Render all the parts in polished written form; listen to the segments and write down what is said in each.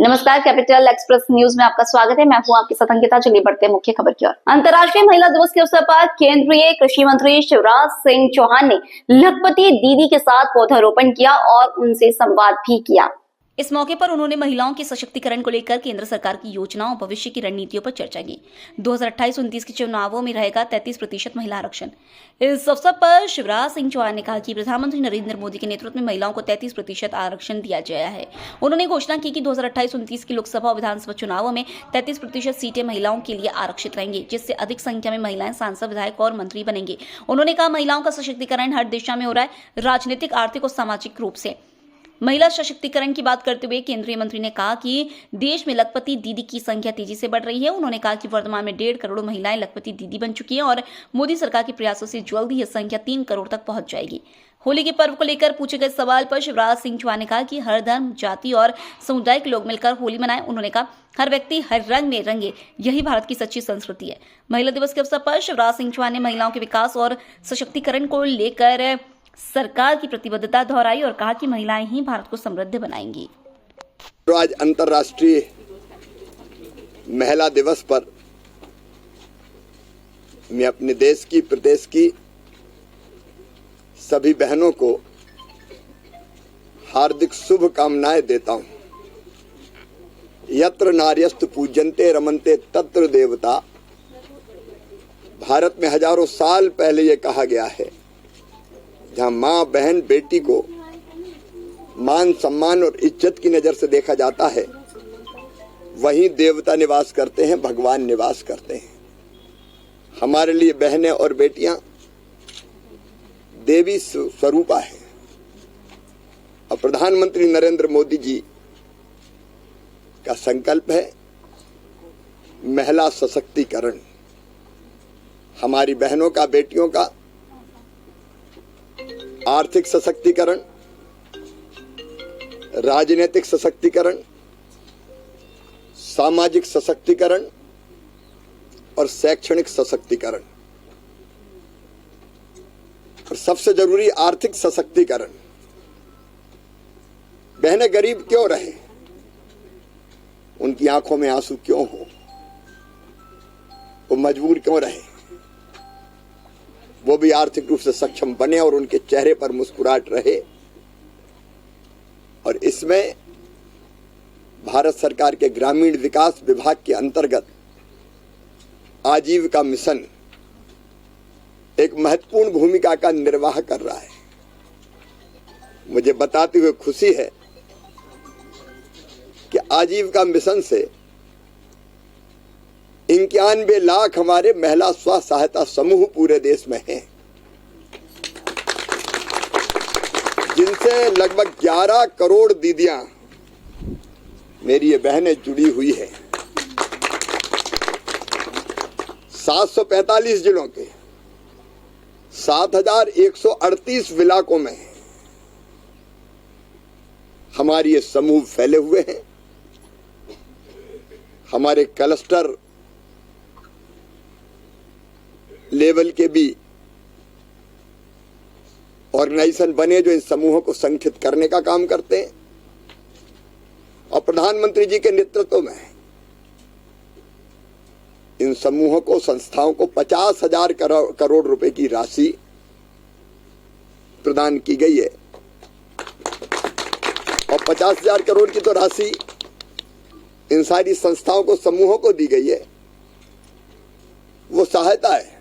नमस्कार, capital express news में आपका स्वागत है। मैं हूं आपके साथ अंकिता। चलिए बढ़ते हैं मुख्य खबर की ओर। अंतर्राष्ट्रीय महिला दिवस के अवसर पर केंद्रीय कृषि मंत्री शिवराज सिंह चौहान ने लखपति दीदी के साथ पौधारोपण किया और उनसे संवाद भी किया। इस मौके पर उन्होंने महिलाओं के सशक्तिकरण को लेकर केंद्र सरकार की योजनाओं, भविष्य की रणनीतियों पर चर्चा की। 2028-29 के चुनावों में रहेगा 33% महिला आरक्षण। इस अवसर पर शिवराज सिंह चौहान ने कहा कि प्रधानमंत्री नरेंद्र मोदी के नेतृत्व में महिलाओं को 33% आरक्षण दिया गया है। उन्होंने घोषणा की कि 2028-29 के लोकसभा और विधानसभा चुनावों में 33% सीटें महिलाओं के लिए आरक्षित रहेंगी, जिससे अधिक संख्या में महिलाएं सांसद, विधायक और मंत्री बनेंगे। उन्होंने कहा, महिलाओं का सशक्तिकरण हर दिशा में हो रहा है, राजनीतिक, आर्थिक और सामाजिक रूप से। महिला सशक्तिकरण की बात करते हुए केंद्रीय मंत्री ने कहा कि देश में लखपति दीदी की संख्या तेजी से बढ़ रही है। उन्होंने कहा कि वर्तमान में 1.5 करोड़ महिलाएं लखपति दीदी बन चुकी हैं और मोदी सरकार के प्रयासों से जल्द ही यह संख्या 3 करोड़ तक पहुंच जाएगी। होली के पर्व को लेकर पूछे गए सवाल पर शिवराज सिंह चौहान ने कहा कि हर धर्म, जाति और समुदाय के लोग मिलकर होली मनाएं। उन्होंने कहा, हर व्यक्ति हर रंग में रंगे, यही भारत की सच्ची संस्कृति है। महिला दिवस के अवसर पर शिवराज सिंह चौहान ने महिलाओं के विकास और सशक्तिकरण को लेकर सरकार की प्रतिबद्धता दोहराई और कहा कि महिलाएं ही भारत को समृद्ध बनाएंगी। आज अंतर्राष्ट्रीय महिला दिवस पर मैं अपने देश की, प्रदेश की सभी बहनों को हार्दिक शुभकामनाएं देता हूं। यत्र नार्यस्तु पूज्यन्ते रमन्ते तत्र देवता। भारत में हजारों साल पहले ये कहा गया है, जहां मां, बहन, बेटी को मान, सम्मान और इज्जत की नजर से देखा जाता है, वहीं देवता निवास करते हैं, भगवान निवास करते हैं। हमारे लिए बहनें और बेटियां देवी स्वरूपा है। और प्रधानमंत्री नरेंद्र मोदी जी का संकल्प है महिला सशक्तिकरण। हमारी बहनों का, बेटियों का आर्थिक सशक्तिकरण, राजनीतिक सशक्तिकरण, सामाजिक सशक्तिकरण और शैक्षणिक सशक्तिकरण, और सबसे जरूरी आर्थिक सशक्तिकरण। बहनें गरीब क्यों रहे, उनकी आंखों में आंसू क्यों हो, वो मजबूर क्यों रहे, वो भी आर्थिक रूप से सक्षम बने और उनके चेहरे पर मुस्कुराहट रहे। और इसमें भारत सरकार के ग्रामीण विकास विभाग के अंतर्गत आजीविका मिशन एक महत्वपूर्ण भूमिका का निर्वाह कर रहा है। मुझे बताते हुए खुशी है कि आजीविका मिशन से 91 लाख हमारे महिला स्व सहायता समूह पूरे देश में हैं, जिनसे लगभग 11 करोड़ दीदियां, मेरी ये बहनें जुड़ी हुई है। 745 जिलों के 7138 इलाकों में हमारे ये समूह फैले हुए हैं। हमारे क्लस्टर लेवल के भी ऑर्गेनाइजेशन बने जो इन समूहों को संगठित करने का काम करते हैं। और प्रधानमंत्री जी के नेतृत्व में इन समूहों को, संस्थाओं को 50,000 करोड़ रुपए की राशि प्रदान की गई है। और 50,000 करोड़ की तो राशि इन सारी संस्थाओं को, समूहों को दी गई है, वो सहायता है।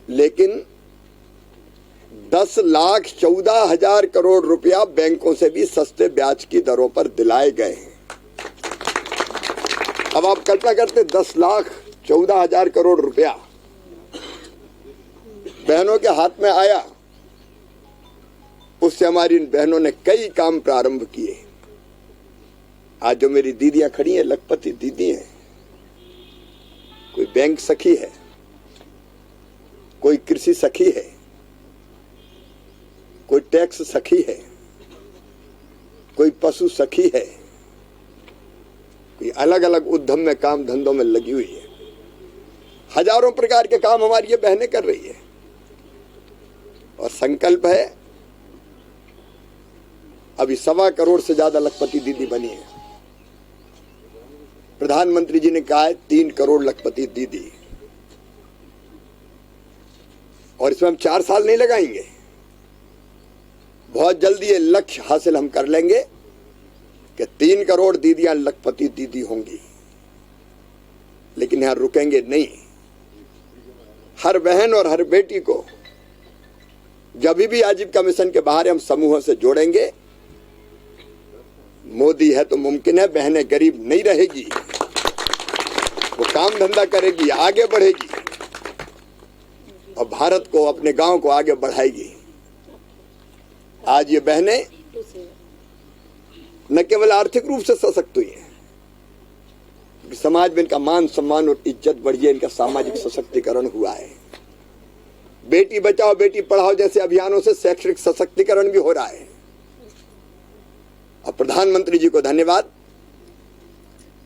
लेकिन 10,14,000 करोड़ रुपया बैंकों से भी सस्ते ब्याज की दरों पर दिलाए गए हैं। अब आप कल्पना करते, 10,14,000 करोड़ रुपया बहनों के हाथ में आया, उससे हमारी इन बहनों ने कई काम प्रारंभ किए। आज जो मेरी दीदियां खड़ी हैं, लखपति दीदी हैं, कोई बैंक सखी है, कोई कृषि सखी है, कोई टैक्स सखी है, कोई पशु सखी है, कोई अलग अलग उद्यम में, काम धंधों में लगी हुई है। हजारों प्रकार के काम हमारी ये बहनें कर रही है। और संकल्प है अभी 1.25 करोड़ से ज्यादा लखपति दीदी बनी है। प्रधानमंत्री जी ने कहा है 3 करोड़ लखपति दीदी, और इसमें हम 4 साल नहीं लगाएंगे। बहुत जल्दी ये लक्ष्य हासिल हम कर लेंगे कि 3 करोड़ दीदियां लखपति दीदी होंगी। लेकिन यहां रुकेंगे नहीं। हर बहन और हर बेटी को जब भी आजीविका मिशन के बाहर हम समूहों से जोड़ेंगे। मोदी है तो मुमकिन है, बहनें गरीब नहीं रहेगी, वो काम धंधा करेगी, आगे बढ़ेगी और भारत को, अपने गांव को आगे बढ़ाएगी। आज ये बहनें न केवल आर्थिक रूप से सशक्त हुई हैं, समाज में इनका मान सम्मान और इज्जत बढ़ी है, इनका सामाजिक सशक्तिकरण हुआ है। बेटी बचाओ बेटी पढ़ाओ जैसे अभियानों से शैक्षणिक सशक्तिकरण भी हो रहा है। और प्रधानमंत्री जी को धन्यवाद।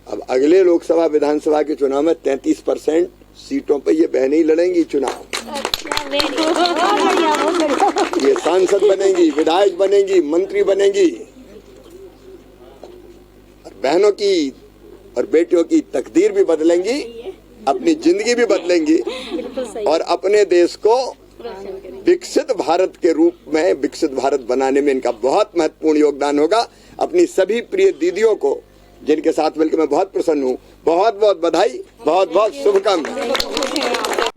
अब अगले लोकसभा विधानसभा के चुनाव में 33% सीटों पर ये बहनें ही लड़ेंगी चुनाव। ये सांसद बनेंगी, विधायक बनेंगी, मंत्री बनेंगी। और बहनों की और बेटियों की तकदीर भी बदलेंगी, अपनी जिंदगी भी बदलेंगी और अपने देश को विकसित भारत के रूप में, विकसित भारत बनाने में इनका बहुत महत्वपूर्ण योगदान होगा। अपनी सभी प्रिय दीदियों को, जिनके साथ मिलकर मैं बहुत प्रसन्न हूँ, बहुत बहुत बधाई, बहुत बहुत शुभकामनाएं।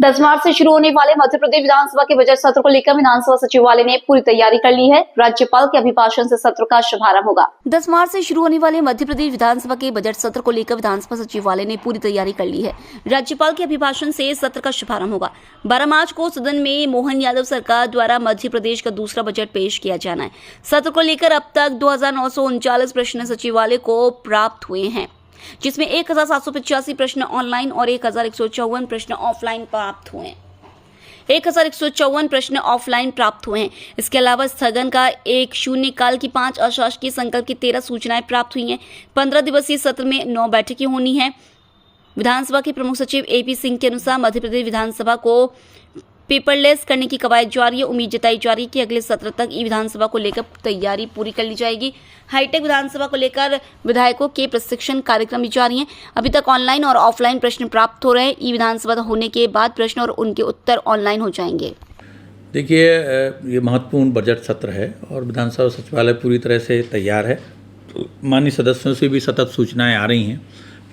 10 मार्च से शुरू होने वाले मध्य प्रदेश विधानसभा के बजट सत्र को लेकर विधानसभा सचिवालय ने पूरी तैयारी कर ली है। राज्यपाल के अभिभाषण से सत्र का शुभारंभ होगा। 10 मार्च से शुरू होने वाले मध्य प्रदेश विधानसभा के बजट सत्र को लेकर विधानसभा सचिवालय ने पूरी तैयारी कर ली है। राज्यपाल के अभिभाषण से सत्र का शुभारंभ होगा। 12 मार्च को सदन में मोहन यादव सरकार द्वारा मध्य प्रदेश का दूसरा बजट पेश किया जाना है। सत्र को लेकर अब तक 2939 प्रश्न सचिवालय को प्राप्त हुए हैं, जिसमें 1785 प्रश्न ऑनलाइन और 1154 प्रश्न ऑफलाइन प्राप्त हुए हैं। 1154 प्रश्न ऑफलाइन प्राप्त हुए हैं। इसके अलावा स्थगन का एक शून्यकाल की 5 अशासकीय संकल्प की 13 सूचनाएं प्राप्त हुई हैं। 15 दिवसीय सत्र में 9 बैठकें होनी है। विधानसभा के प्रमुख सचिव AP सिंह के अनुसार मध्य प्रदेश विधानसभा को पेपरलेस करने की कवायद जारी है। उम्मीद जताई जा रही है कि अगले सत्र तक ई विधानसभा को लेकर तैयारी पूरी कर ली जाएगी। हाईटेक विधानसभा को लेकर विधायकों के प्रशिक्षण कार्यक्रम भी जारी हैं। अभी तक ऑनलाइन और ऑफलाइन प्रश्न प्राप्त हो रहे हैं। ई विधानसभा होने के बाद प्रश्न और उनके उत्तर ऑनलाइन हो जाएंगे। देखिए, ये महत्वपूर्ण बजट सत्र है और विधानसभा सचिवालय पूरी तरह से तैयार है। माननीय सदस्यों से भी सतत सूचनाएं आ रही हैं।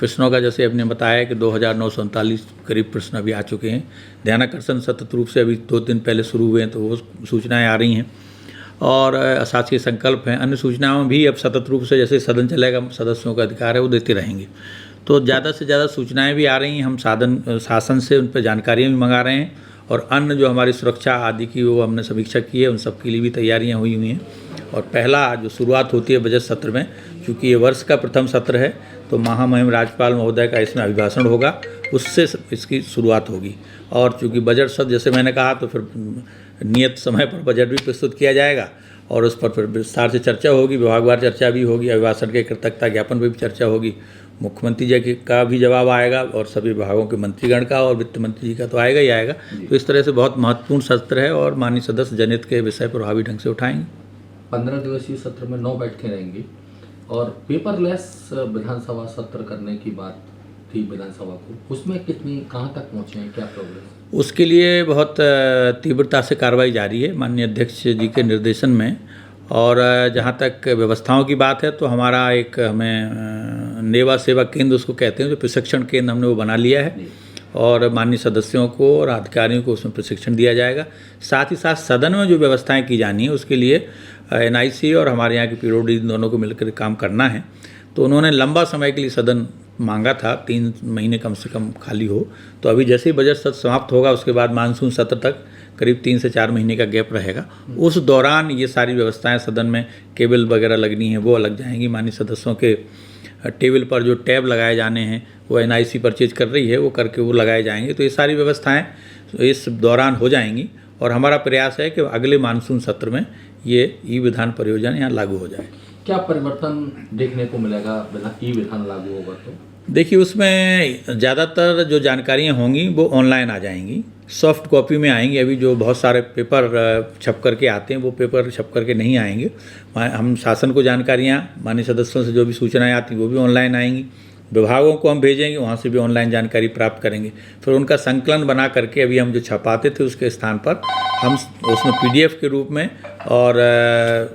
प्रश्नों का जैसे आपने बताया कि 2939 करीब प्रश्न अभी आ चुके हैं। ध्यानाकर्षण सतत रूप से अभी 2 दिन पहले शुरू हुए हैं, तो वो सूचनाएं आ रही हैं और अशासकीय संकल्प हैं। अन्य सूचनाओं भी अब सतत रूप से जैसे सदन चलेगा, सदस्यों का अधिकार है, वो देते रहेंगे। तो ज़्यादा से ज़्यादा सूचनाएं भी आ रही हैं। हम शासन से उन पर जानकारियाँ भी मंगा रहे हैं और अन्य जो हमारी सुरक्षा आदि की वो हमने समीक्षा की है, उन सब के लिए भी तैयारियाँ हुई हैं। और पहला जो शुरुआत होती है बजट सत्र में, चूँकि ये वर्ष का प्रथम सत्र है, तो महामहिम राज्यपाल महोदय का इसमें अभिभाषण होगा, उससे इसकी शुरुआत होगी। और चूँकि बजट सत्र जैसे मैंने कहा, तो फिर नियत समय पर बजट भी प्रस्तुत किया जाएगा और उस पर फिर विस्तार से चर्चा होगी, विभागवार चर्चा भी होगी, अभिभाषण के कृतज्ञता ज्ञापन पर भी चर्चा होगी, मुख्यमंत्री जी का भी जवाब आएगा और सभी विभागों के मंत्रीगण का और वित्त मंत्री जी का तो आएगा ही आएगा। तो इस तरह से बहुत महत्वपूर्ण सत्र है और माननीय सदस्य जनहित के विषय प्रभावी ढंग से उठाएंगे। 15 दिवसीय सत्र में 9 बैठकें रहेंगी और पेपरलेस विधानसभा सत्र करने की बात थी विधानसभा को, उसमें कहाँ तक पहुँचे हैं, क्या प्रोग्रेस? उसके लिए बहुत तीव्रता से कार्रवाई जारी है माननीय अध्यक्ष जी के निर्देशन में। और जहाँ तक व्यवस्थाओं की बात है, तो हमारा एक हमें नेवा सेवा केंद्र उसको कहते हैं, जो प्रशिक्षण केंद्र हमने वो बना लिया है और माननीय सदस्यों को और अधिकारियों को उसमें प्रशिक्षण दिया जाएगा। साथ ही साथ सदन में जो व्यवस्थाएं की जानी है, उसके लिए NIC और हमारे यहाँ की PWD दोनों को मिलकर काम करना है। तो उन्होंने लंबा समय के लिए सदन मांगा था, 3 महीने कम से कम खाली हो। तो अभी जैसे ही बजट सत्र समाप्त होगा, उसके बाद मानसून सत्र तक करीब 3 से 4 महीने का गैप रहेगा। उस दौरान ये सारी व्यवस्थाएं सदन में, केबल वगैरह लगनी है, वो लग जाएंगी। माननीय सदस्यों के टेबल पर जो टैब लगाए जाने हैं, वो NIC परचेज कर रही है, वो करके वो लगाए जाएंगे। तो ये सारी व्यवस्थाएं इस दौरान हो जाएंगी और हमारा प्रयास है कि अगले मानसून सत्र में ये ई विधान परियोजना यहाँ लागू हो जाए। क्या परिवर्तन देखने को मिलेगा ई विधान लागू होगा तो? देखिए, उसमें ज़्यादातर जो जानकारियाँ होंगी वो ऑनलाइन आ जाएंगी। सॉफ्ट कॉपी में आएंगे। अभी जो बहुत सारे पेपर छप करके आते हैं वो पेपर छप करके नहीं आएंगे। हम शासन को जानकारियाँ माननीय सदस्यों से जो भी सूचनाएं आती हैं वो भी ऑनलाइन आएंगी। विभागों को हम भेजेंगे, वहाँ से भी ऑनलाइन जानकारी प्राप्त करेंगे। फिर उनका संकलन बना करके अभी हम जो छपाते थे उसके स्थान पर हम उसमें PDF के रूप में और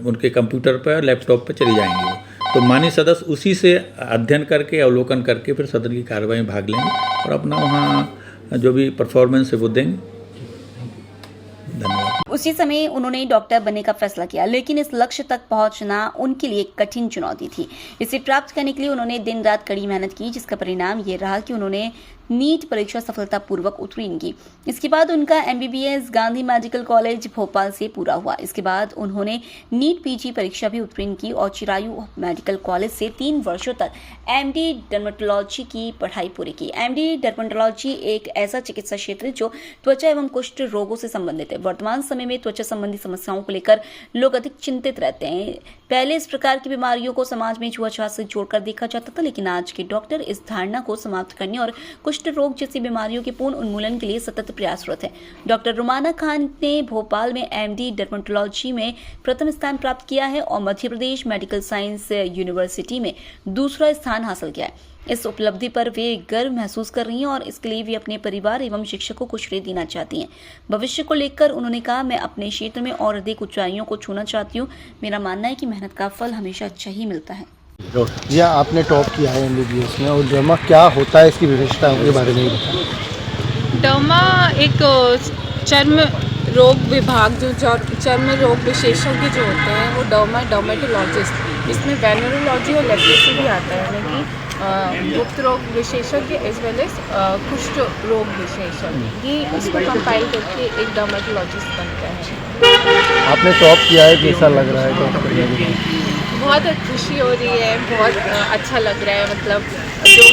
उनके कंप्यूटर पर लैपटॉप पर चली जाएंगी वो। तो माननीय सदस्य उसी से अध्ययन करके अवलोकन करके फिर सदन की कार्रवाई में भाग लेंगे और अपना वहाँ जो भी परफॉर्मेंस है वो देंगे। धन्यवाद। उसी समय उन्होंने डॉक्टर बनने का फैसला किया, लेकिन इस लक्ष्य तक पहुंचना उनके लिए एक कठिन चुनौती थी। इसे प्राप्त करने के लिए उन्होंने दिन रात कड़ी मेहनत की, जिसका परिणाम ये रहा कि उन्होंने नीट परीक्षा सफलतापूर्वक उत्तीर्ण की। इसके बाद उनका MBBS Gandhi medical college Bhopal से पूरा हुआ। इसके बाद उन्होंने नीट PG परीक्षा भी उत्तीर्ण की और चिरायू मेडिकल कॉलेज से 3 वर्षों तक MD डर्मेटोलॉजी की पढ़ाई पूरी की। MD डर्मेटोलॉजी एक ऐसा चिकित्सा क्षेत्र है जो त्वचा एवं कुष्ठ रोगों से संबंधित है। वर्तमान समय में त्वचा संबंधी समस्याओं को लेकर लोग अधिक चिंतित रहते हैं। पहले इस प्रकार की बीमारियों को समाज में छुआछूत से जोड़कर देखा जाता था, लेकिन आज के डॉक्टर इस धारणा को समाप्त करने और कुष्ठ रोग जैसी बीमारियों के पूर्ण उन्मूलन के लिए सतत प्रयासरत है। डॉक्टर रुमाना खान ने भोपाल में MD डर्मेटोलॉजी में प्रथम स्थान प्राप्त किया है और Madhya Pradesh medical science university में दूसरा स्थान हासिल किया है। इस उपलब्धि पर वे गर्व महसूस कर रही हैं और इसके लिए वे अपने परिवार एवं शिक्षकों को श्रेय देना चाहती हैं। भविष्य को लेकर उन्होंने कहा, मैं अपने क्षेत्र में और अधिक ऊंचाइयों को छूना चाहती हूँ। मेरा मानना है कि मेहनत का फल हमेशा अच्छा ही मिलता है। जी आपने टॉप किया है MBBS में, और डर्मा क्या होता है, इसकी विशेषताओं के बारे में बताएं। डर्मा एक चर्म रोग विभाग जो चर्म रोग विशेषज्ञ जो होते हैं वो डर्मेटोलॉजिस्ट, इसमें वेनरोलॉजी और लेप्रोसी भी आता है, यानी कि गुप्त रोग विशेषज्ञ एज वेल एज कुष्ठ रोग विशेषज्ञ, ये इसको कंपाइल करके एक डर्मेटोलॉजिस्ट बनता है। आपने टॉप किया है, कैसा लग रहा है टॉप करने के बाद? बहुत खुशी हो रही है, बहुत अच्छा लग रहा है। मतलब जो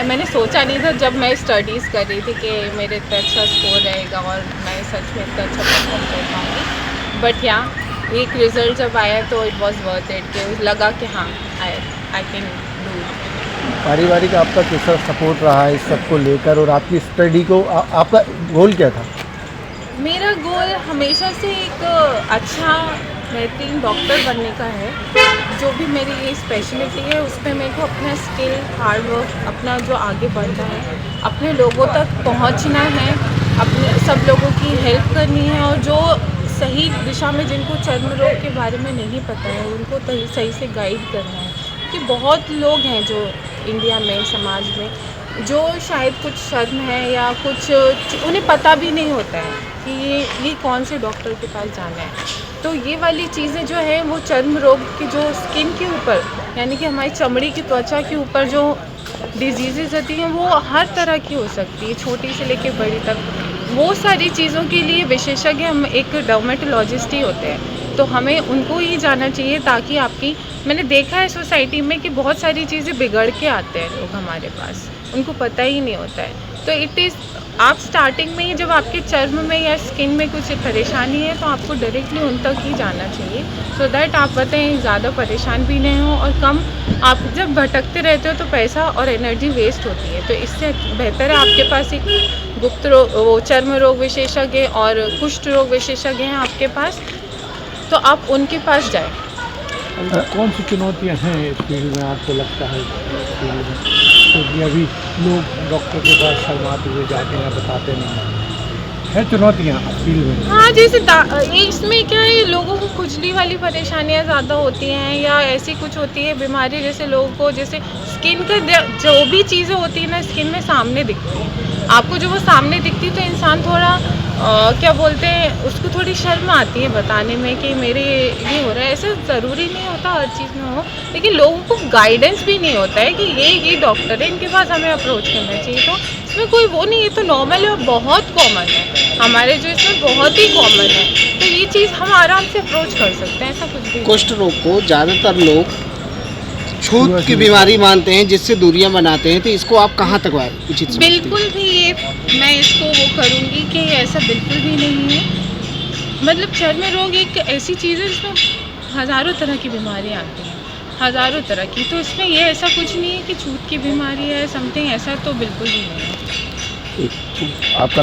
मैंने सोचा नहीं था जब मैं स्टडीज़ कर रही थी कि मेरे इतना अच्छा स्कोर रहेगा और मैं सच में इतना अच्छा परफॉर्म कर पाऊँगी। बट यहाँ एक रिज़ल्ट जब आया तो इट वाज वर्थ इट, कि लगा कि हाँ आई कैन डू। पारिवारिक आपका कैसा सपोर्ट रहा है इस सबको लेकर, और आपकी स्टडी को आपका गोल क्या था? मेरा गोल हमेशा से एक अच्छा बेहतरीन डॉक्टर बनने का है। जो भी मेरी ये स्पेशलिटी है उस पर मेरे को अपना स्किल, हार्ड वर्क, अपना जो आगे बढ़ना है, अपने लोगों तक पहुंचना है, अपने सब लोगों की हेल्प करनी है, और जो सही दिशा में जिनको चर्म रोग के बारे में नहीं पता है उनको सही से गाइड करना है। कि बहुत लोग हैं जो इंडिया में समाज में जो शायद कुछ शर्म है या कुछ उन्हें पता भी नहीं होता है कि ये कौन से डॉक्टर के पास जाना है। तो ये वाली चीज़ें जो है वो चर्म रोग की जो स्किन के ऊपर, यानी कि हमारी चमड़ी की त्वचा के ऊपर जो डिजीज़ेज होती हैं वो हर तरह की हो सकती है, छोटी से लेके बड़ी तक। वो सारी चीज़ों के लिए विशेषज्ञ हम एक डर्मेटोलॉजिस्ट ही होते हैं, तो हमें उनको ही जाना चाहिए ताकि आपकी, मैंने देखा है सोसाइटी में कि बहुत सारी चीज़ें बिगड़ के आते हैं लोग हमारे पास, उनको पता ही नहीं होता है। तो इट इज़ आप स्टार्टिंग में ही जब आपके चर्म में या स्किन में कुछ परेशानी है तो आपको डायरेक्टली उन तक ही जाना चाहिए, सो दैट आप बताएं ज़्यादा परेशान भी नहीं हो, और कम आप जब भटकते रहते हो तो पैसा और एनर्जी वेस्ट होती है। तो इससे बेहतर है आपके पास एक गुप्त रोग, वो चर्म रोग विशेषज्ञ और कुष्ठ रोग विशेषज्ञ हैं आपके पास, तो आप उनके पास जाएँ। कौन सी चुनौतियाँ हैं इस फील्ड में आपको लगता है फील्ड में? क्योंकि अभी लोग डॉक्टर के पास शर्माते हुए जाते हैं, बताते नहीं है चुनौतियाँ फील्ड में। हाँ, जैसे इसमें क्या है, लोगों को खुजली वाली परेशानियाँ ज़्यादा होती हैं या ऐसी कुछ होती है बीमारी, जैसे लोगों को जैसे स्किन का जो भी चीज़ें होती है ना स्किन में सामने दिखती है, आपको जो वो सामने दिखती तो इंसान थोड़ा क्या बोलते हैं उसको थोड़ी शर्म आती है बताने में कि मेरे ये हो रहा है। ऐसा ज़रूरी नहीं होता हर चीज़ में हो, लेकिन लोगों को गाइडेंस भी नहीं होता है कि ये डॉक्टर है, इनके पास हमें अप्रोच करना चाहिए। तो इसमें कोई वो नहीं है, तो नॉर्मल है और बहुत कॉमन है हमारे जो इसमें बहुत ही कॉमन है, तो ये चीज़ हम आराम से अप्रोच कर सकते हैं, ऐसा कुछ भी। कुष्ठ रोग को ज़्यादातर लोग छूत की बीमारी मानते हैं जिससे दूरियां बनाते हैं, तो इसको आप कहाँ तक उचित समझते हैं? बिल्कुल भी ये मैं इसको वो करूँगी कि ऐसा बिल्कुल भी नहीं है। मतलब चर्म रोग एक ऐसी चीज़ है जिसमें हज़ारों तरह की बीमारियाँ आती हैं, हज़ारों तरह की, तो इसमें ये ऐसा कुछ नहीं है कि छूत की बीमारी है समथिंग, ऐसा तो बिल्कुल भी नहीं है। आपका